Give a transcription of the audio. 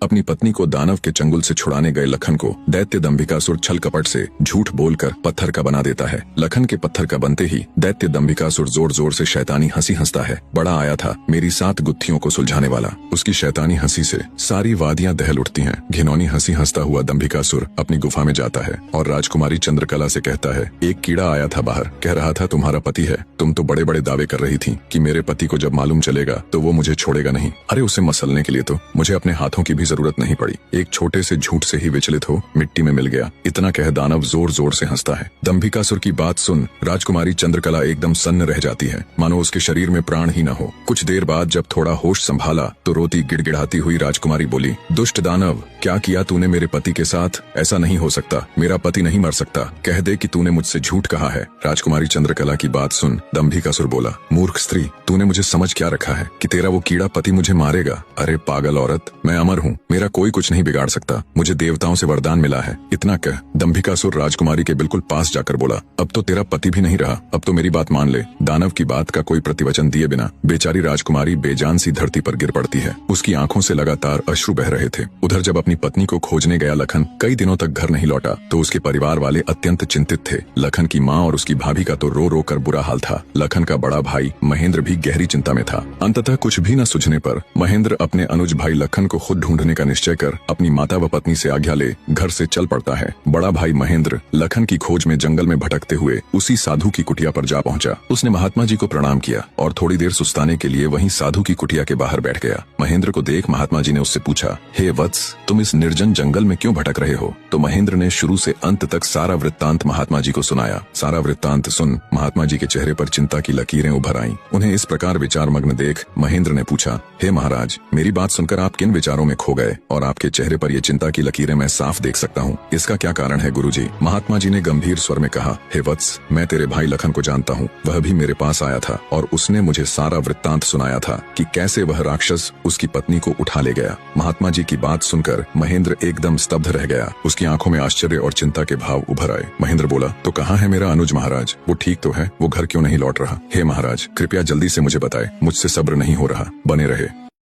अपनी पत्नी को दानव के चंगुल से छुड़ाने गए लखन को दैत्य दंभिकासुर छल कपट से झूठ बोलकर पत्थर का बना देता है। लखन के पत्थर का बनते ही दैत्य दंभिकासुर जोर जोर से शैतानी हंसी हंसता है। बड़ा आया था मेरी 7 गुत्थियों को सुलझाने वाला। उसकी शैतानी हंसी से सारी वादियां दहल उठती हैं। घिनौनी हंसी हंसता हुआ दंभिकासुर अपनी गुफा में जाता है और राजकुमारी चंद्रकला से कहता है, एक कीड़ा आया था बाहर, कह रहा था तुम्हारा पति है। तुम तो बड़े बड़े दावे कर रही थी कि मेरे पति को जब मालूम चलेगा तो वो मुझे छोड़ेगा नहीं। अरे उसे मसलने के लिए तो मुझे अपने हाथों की भी जरूरत नहीं पड़ी। एक छोटे से झूठ से ही विचलित हो मिट्टी में मिल गया। इतना कह दानव जोर जोर से हंसता है। दंभिकासुर की बात सुन राजकुमारी चंद्रकला एकदम सन्न रह जाती है, मानो उसके शरीर में प्राण ही न हो। कुछ देर बाद जब थोड़ा होश संभाला तो रोती गिड़गिड़ाती हुई राजकुमारी बोली, दुष्ट दानव, क्या किया तूने मेरे पति के साथ? ऐसा नहीं हो सकता, मेरा पति नहीं मर सकता। कह दे कि तूने मुझसे झूठ कहा है। राजकुमारी चंद्रकला की बात सुन दंभिकासुर बोला, मूर्ख स्त्री, तूने मुझे समझ क्या रखा है कि तेरा वो कीड़ा पति मुझे मारेगा? अरे पागल औरत, मैं अमर हूँ, मेरा कोई कुछ नहीं बिगाड़ सकता। मुझे देवताओं से वरदान मिला है। इतना कह दंभिकासुर राजकुमारी के बिल्कुल पास जाकर बोला, अब तो तेरा पति भी नहीं रहा, अब तो मेरी बात मान ले। दानव की बात का कोई प्रतिवचन दिए बिना बेचारी राजकुमारी बेजान सी धरती पर गिर पड़ती है। उसकी आंखों से लगातार अश्रु बह रहे थे। उधर जब अपनी पत्नी को खोजने गया लखन कई दिनों तक घर नहीं लौटा तो उसके परिवार वाले अत्यंत चिंतित थे। लखन की माँ और उसकी भाभी का तो रो रो कर बुरा हाल था। लखन का बड़ा भाई महेंद्र भी गहरी चिंता में था। अंततः कुछ भी न सुझने पर महेंद्र अपने अनुज भाई लखन को खुद ढूंढने का निश्चय कर अपनी माता व पत्नी से आज्ञा ले घर से चल पड़ता है। बड़ा भाई महेंद्र लखन की खोज में जंगल में भटकते हुए उसी साधु की कुटिया पर जा पहुंचा। उसने महात्मा जी को प्रणाम किया और थोड़ी देर सुस्ताने के लिए वहीं साधु की कुटिया के बाहर बैठ गया। महेंद्र को देख महात्मा जी ने उससे पूछा, हे वत्स, तुम इस निर्जन जंगल में क्यों भटक रहे हो? तो महेंद्र ने शुरू से अंत तक सारा वृत्तांत महात्मा जी को सुनाया। सारा वृत्तांत सुन महात्मा जी के चेहरे पर चिंता की लकीरें उभर आईं। उन्हें इस प्रकार विचार मग्न देख महेंद्र ने पूछा, हे महाराज, मेरी बात सुनकर आप किन विचारों में खो गए और आपके चेहरे पर ये चिंता की लकीरें मैं साफ देख सकता हूँ। इसका क्या कारण है गुरुजी? महात्मा जी ने गंभीर स्वर में कहा, हे वत्स, मैं तेरे भाई लखन को जानता हूँ। वह भी मेरे पास आया था और उसने मुझे सारा वृत्तांत सुनाया था कि कैसे वह राक्षस उसकी पत्नी को उठा ले गया। महात्मा जी की बात सुनकर महेंद्र एकदम स्तब्ध रह गया। उसकी आंखों में आश्चर्य और चिंता के भाव उभर आए। महेंद्र बोला, तो कहाँ है मेरा अनुज महाराज? वो ठीक तो है, वो घर क्यों नहीं लौट रहा? हे महाराज, कृपया जल्दी से मुझे बताए, मुझसे सब्र नहीं हो रहा। बने रहे।